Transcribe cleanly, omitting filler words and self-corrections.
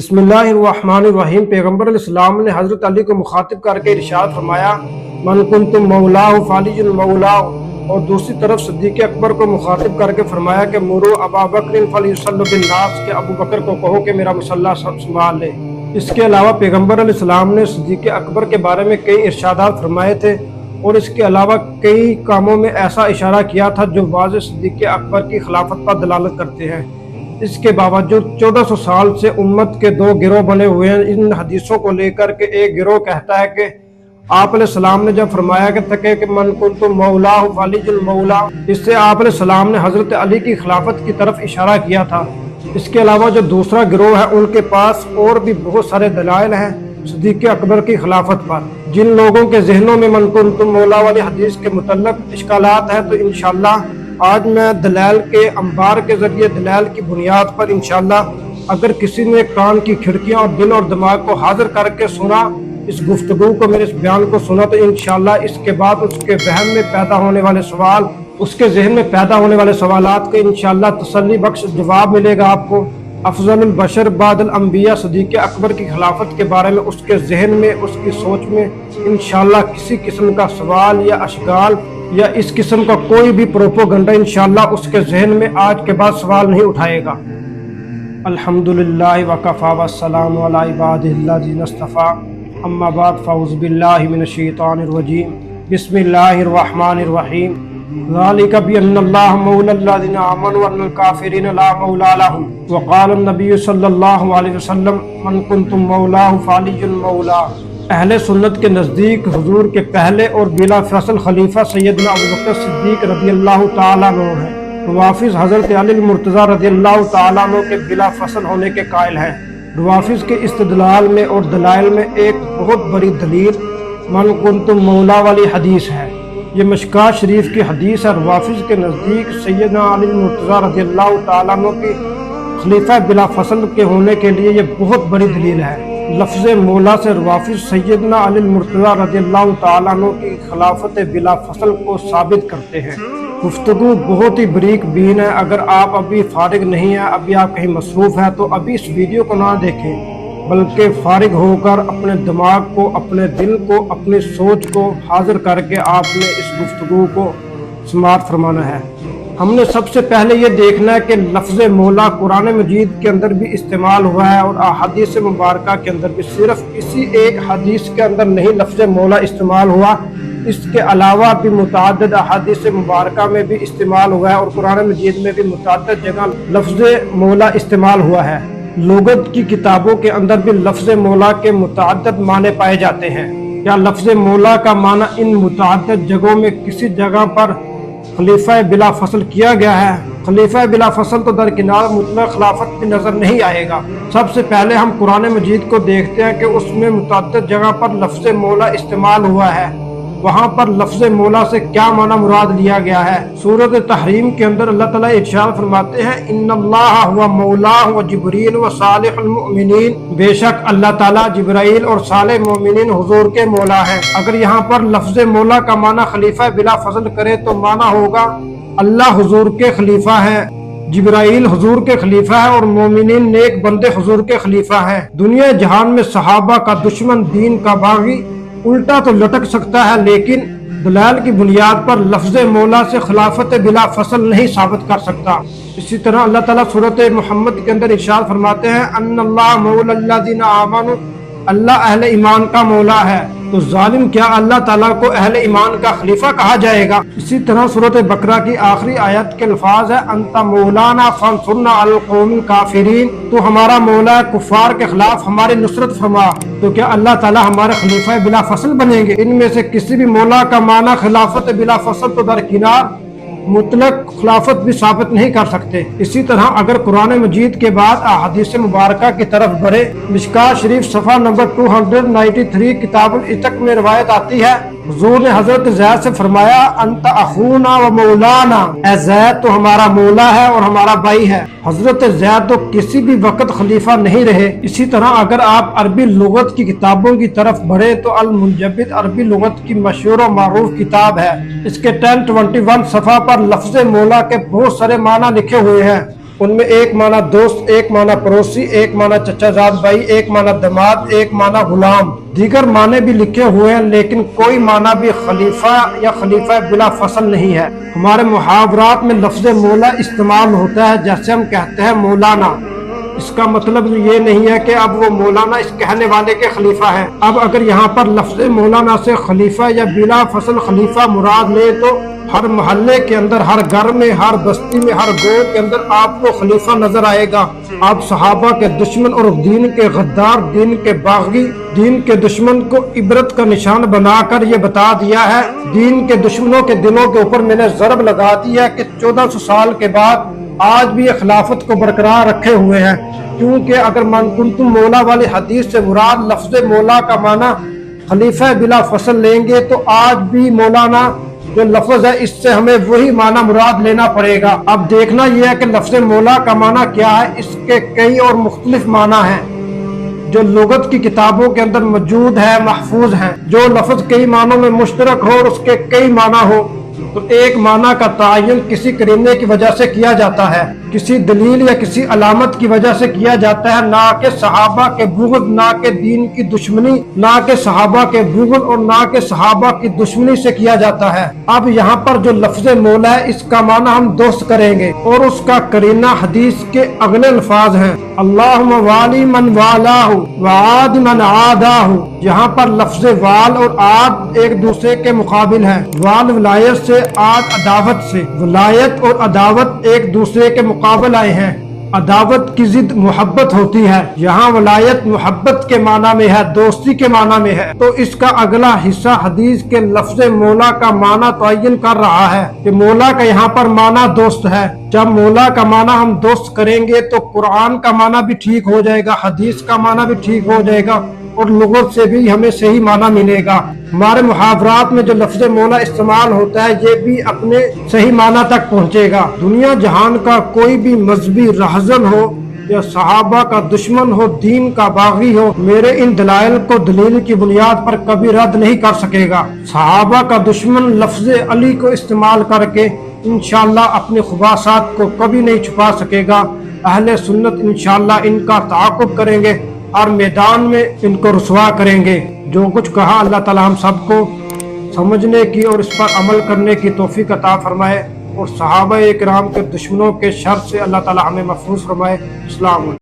बिस्मिल्लाहिर्रहमानिर्रहीम। पैगम्बर अलैहिस्सलाम ने हज़रत अली को मुखातिब करके इरशाद फरमाया, मन कुन्तु मौलाहु फालियुल मौलाहु। और दूसरी तरफ सिद्दीक़ अकबर को मुखातिब करके फरमाया कि मुरू अबा बकर फलियुसल्लि बिन्नास, के अबू बकर को कहो कि मेरा मुसल्ला सब संभाल ले। इसके अलावा पैगम्बर अलैहिस्सलाम ने सिद्दीक़ अकबर के बारे में कई इरशादात फरमाए थे और इसके अलावा कई कामों में ऐसा इशारा किया था जो वाज़े सिद्दीक़ अकबर की खिलाफत पर दलालत करते हैं। इसके बावजूद 1400 साल से उम्मत के दो गिरोह बने हुए हैं। इन हदीसों को लेकर के एक गिरोह कहता है कि आप अलैहिस्सलाम ने जब फरमाया कि मन कुन्तु मौलाहु फालियुल मौला, इससे आप अलैहिस्सलाम ने हज़रत अली की खिलाफत की तरफ इशारा किया था। इसके अलावा जो दूसरा गिरोह है उनके पास और भी बहुत सारे दलाइल हैं सिद्दीक़ अकबर की खिलाफत पर। जिन लोगों के जहनों में मन कुन्तु मौला वाली हदीस के मुतल्लिक़ इश्कालात हैं, तो इंशाअल्लाह आज मैं दलाइल के अंबार के जरिए दलाइल की बुनियाद पर इंशाअल्लाह अगर किसी ने कान की खिड़कियां और दिल और दिमाग को हाजिर करके सुना, इस गुफ्तगू को, मेरे इस बयान को सुना, तो इंशाअल्लाह इसके बाद उसके वहम में पैदा होने वाले सवाल, उसके जहन में पैदा होने वाले सवालात के इंशाअल्लाह तसल्ली बख्श जवाब मिलेगा आपको। अफजलुल बशर बादल अंबिया सिद्दीक़ अकबर की खिलाफत के बारे में उसके जहन में, उसकी सोच में इंशाअल्लाह किसी किस्म का सवाल या अशगाल या इस किस्म का कोई भी प्रोपोगंडा इंशाअल्लाह उसके जहन में आज के बाद सवाल नहीं उठाएगा। अल्हम्दुलिल्लाह वकफ़ा वस्सलामु अला इबादिल्लज़ीना इस्तफ़ा, अम्मा बाद फ़अऊज़ु बिल्लाहि मिनश शैतानिर रजीम, बिस्मिल्लाहिर्रहमानिर्रहीम। ज़ालिका बिअन्नल्लाह मौलाल्लज़ीना आमनू वअन्नल काफ़िरीना ला मौला लहुम, वक़ाला नबी सल्लल्लाहु अलैहि वसल्लम मन कुन्तु मौलाहु फालियुल मौला। अहले सुन्नत के नज़दीक हुजूर के पहले और बिला फसल खलीफा सैयदना अबू बकर सिद्दीक रज़ियल्लाहु ताला अन्हु हैं। रवाफिज़ हज़रत अली मुर्तज़ा रज़ियल्लाहु ताला अन्हु के बिला फसल होने के कायल हैं। रवाफिज़ के इस्तिदलाल में और दलाइल में एक बहुत बड़ी दलील मन कुन्तु मौला वाली हदीस है। ये मिशकात शरीफ की हदीस है। रवाफिज़ के नज़दीक सैयदना अली मुर्तज़ा रज़ियल्लाहु ताला अन्हु की खलीफा बिला फसल के होने के लिए ये बहुत बड़ी दलील है। लफ्ज़ मौला से रवाफिज़ सैयदना अली मुर्तज़ा रज़ियल्लाहु ताला अन्हु की खिलाफत बिला फसल को साबित करते हैं। गुफ्तगू बहुत ही बरीक बीन है। अगर आप अभी फारिग नहीं हैं, अभी आप कहीं मसरूफ़ हैं, तो अभी इस वीडियो को ना देखें, बल्कि फारिग होकर अपने दिमाग को, अपने दिल को, अपनी सोच को हाजिर करके आपने इस गुफ्तगू को समाअत फरमाना है। हमने सबसे पहले ये देखना है कि लफ्ज़ मौला कुरान मजीद के अंदर भी इस्तेमाल हुआ है और अहादीस मुबारका के अंदर भी। सिर्फ इसी एक हदीस के अंदर नहीं लफ्ज़ मौला इस्तेमाल हुआ, इसके अलावा भी मुतअद्दिद अहादीस मुबारका में भी इस्तेमाल हुआ है और कुरान मजीद में भी मुतअद्दिद जगह लफ्ज़ मौला इस्तेमाल हुआ है। लुगत की किताबों के अंदर भी लफ्ज़ मौला के मुतअद्दिद माने पाए जाते हैं। या लफ्ज़ मौला का माना इन मुतअद्दिद जगहों में किसी जगह पर खलीफा बिला फसल किया गया है। खलीफा बिला फसल तो दरकिनार मुतलक खिलाफत में नजर नहीं आएगा। सबसे पहले हम कुरान मजीद को देखते हैं कि उसमें मुतअद्दिद जगह पर लफ्ज़ मौला इस्तेमाल हुआ है। वहाँ पर लफ्ज़ मौला से क्या माना मुराद लिया गया है। सूरत तहरीम के अंदर अल्लाह ताला इरशाद फरमाते हैं, इन्नल्लाह हुवा मौलाहु व जिब्रील व सालिहुल मुमिनीन, बेशक अल्लाह ताला जिब्राइल और साले मोमिनीन हुजूर के मौला है। अगर यहाँ पर लफ्ज़ मौला का माना खलीफा बिला फजल करे तो माना होगा अल्लाह हुजूर के खलीफा है, जिब्राइल हुजूर के खलीफा है और मोमिनीन नेक बंदे हुजूर के खलीफा है। दुनिया जहान में सहाबा का दुश्मन, दीन का बागी उल्टा तो लटक सकता है, लेकिन दलाल की बुनियाद पर लफ्ज़ मौला से खिलाफत बिला फसल नहीं साबित कर सकता। इसी तरह अल्लाह ताला सूरत मोहम्मद के अंदर इरशाद फरमाते हैं, अन्नल्लाह मौलाल्लज़ीना आमनू, अल्लाह अहले ईमान का मौला है। तो जालिम क्या अल्लाह ताला को अहले ईमान का खलीफा कहा जाएगा। इसी तरह सूरत बकरा की आखिरी आयत के अल्फाज है, अंता मौलाना फंसुरना अल कौमिल काफिरीन, तो हमारा मौला है, कुफार के खिलाफ हमारी नुसरत फरमा। तो क्या अल्लाह ताला हमारे खलीफा बिला फसल बनेंगे। इनमें से किसी भी मौला का माना खिलाफत बिला फसल तो दरकिनार मुतलक खिलाफत भी साबित नहीं कर सकते। इसी तरह अगर कुरान मजीद के बाद अहादीस मुबारका की तरफ बढ़े, मिशकात शरीफ सफ़ा नंबर 293 किताबुल इतक में रिवायत आती है, हुजूर ने हजरत ज़ैद से फरमाया, अंत अखूना व मौलाना, ए ज़ैद तो हमारा मौला है और हमारा भाई है। हजरत ज़ैद तो किसी भी वक्त खलीफा नहीं रहे। इसी तरह अगर आप अरबी लुगत की किताबों की तरफ बढ़े तो अल मुंजबिद अरबी लुगत की मशहूर और मारूफ किताब है। इसके 1021 सफ़ा पर लफ्ज़ मौला के बहुत सारे माना लिखे हुए हैं। ان میں ایک معنی دوست، ایک معنی پڑوسی، ایک معنی چچا زاد بھائی، ایک معنی دماد، ایک معنی غلام، دیگر معنی بھی لکھے ہوئے ہیں، لیکن کوئی معنی بھی خلیفہ یا خلیفہ بلا فصل نہیں ہے۔ ہمارے محاورات میں لفظ مولا استعمال ہوتا ہے، جیسے ہم کہتے ہیں مولانا، اس کا مطلب یہ نہیں ہے کہ اب وہ مولانا اس کہنے والے کے خلیفہ ہیں۔ اب اگر یہاں پر لفظ مولانا سے خلیفہ یا بلا فصل خلیفہ مراد لے تو ہر محلے کے اندر، ہر گھر میں، ہر بستی میں، ہر گاؤں کے اندر آپ کو خلیفہ نظر آئے گا۔ آپ صحابہ کے دشمن اور دین کے غدار، دین کے باغی، دین کے دشمن کو عبرت کا نشان بنا کر یہ بتا دیا ہے، دین کے دشمنوں کے دلوں کے اوپر میں نے ضرب لگا دی ہے کہ 1400 سال کے بعد آج بھی یہ خلافت کو برقرار رکھے ہوئے ہیں۔ کیونکہ اگر من کنتم مولا والی حدیث سے مراد لفظ مولا کا معنی خلیفہ بلا فصل لیں گے تو آج بھی مولانا جو لفظ ہے اس سے ہمیں وہی معنی مراد لینا پڑے گا۔ اب دیکھنا یہ ہے کہ لفظ مولا کا معنی کیا ہے، اس کے کئی اور مختلف معنی ہیں جو لغت کی کتابوں کے اندر موجود ہے، محفوظ ہیں۔ جو لفظ کئی معنوں میں مشترک ہو اور اس کے کئی معنی ہو تو ایک معنی کا تعین کسی قرینے کی وجہ سے کیا جاتا ہے، کسی دلیل یا کسی علامت کی وجہ سے کیا جاتا ہے، نہ کہ صحابہ کے بغض، نہ کہ دین کی دشمنی، نہ کہ صحابہ کے بغض اور نہ کہ صحابہ کی دشمنی سے کیا جاتا ہے۔ اب یہاں پر جو لفظ مولا ہے اس کا معنی ہم درست کریں گے اور اس کا قرینہ حدیث کے اگلے الفاظ ہیں، اللہم والی من والاہ وعاد من عاداہ۔ یہاں پر لفظ وال اور عاد ایک دوسرے کے مقابل ہیں، وال ولایت سے، عاد عداوت سے۔ ولایت اور عداوت ایک دوسرے کے مقابل آئے ہیں، عداوت کی ضد محبت ہوتی ہے، یہاں ولایت محبت کے معنی میں ہے، دوستی کے معنی میں ہے۔ تو اس کا اگلا حصہ حدیث کے لفظ مولا کا معنی تعین کر رہا ہے کہ مولا کا یہاں پر معنی دوست ہے۔ جب مولا کا معنی ہم دوست کریں گے تو قرآن کا معنی بھی ٹھیک ہو جائے گا، حدیث کا معنی بھی ٹھیک ہو جائے گا اور لغت سے بھی ہمیں صحیح معنی ملے گا۔ ہمارے محاورات میں جو لفظ مولا استعمال ہوتا ہے یہ بھی اپنے صحیح معنی تک پہنچے گا۔ دنیا جہان کا کوئی بھی مذہبی رہزن ہو یا صحابہ کا دشمن ہو، دین کا باغی ہو، میرے ان دلائل کو دلیل کی بنیاد پر کبھی رد نہیں کر سکے گا۔ صحابہ کا دشمن لفظ علی کو استعمال کر کے انشاءاللہ اپنے خباثات کو کبھی نہیں چھپا سکے گا۔ اہل سنت انشاءاللہ ان کا تعاقب کریں گے اور میدان میں ان کو رسوا کریں گے۔ جو کچھ کہا اللہ تعالی ہم سب کو سمجھنے کی اور اس پر عمل کرنے کی توفیق عطا فرمائے اور صحابہ کرام کے دشمنوں کے شر سے اللہ تعالی ہمیں محفوظ فرمائے۔ السلام علیکم۔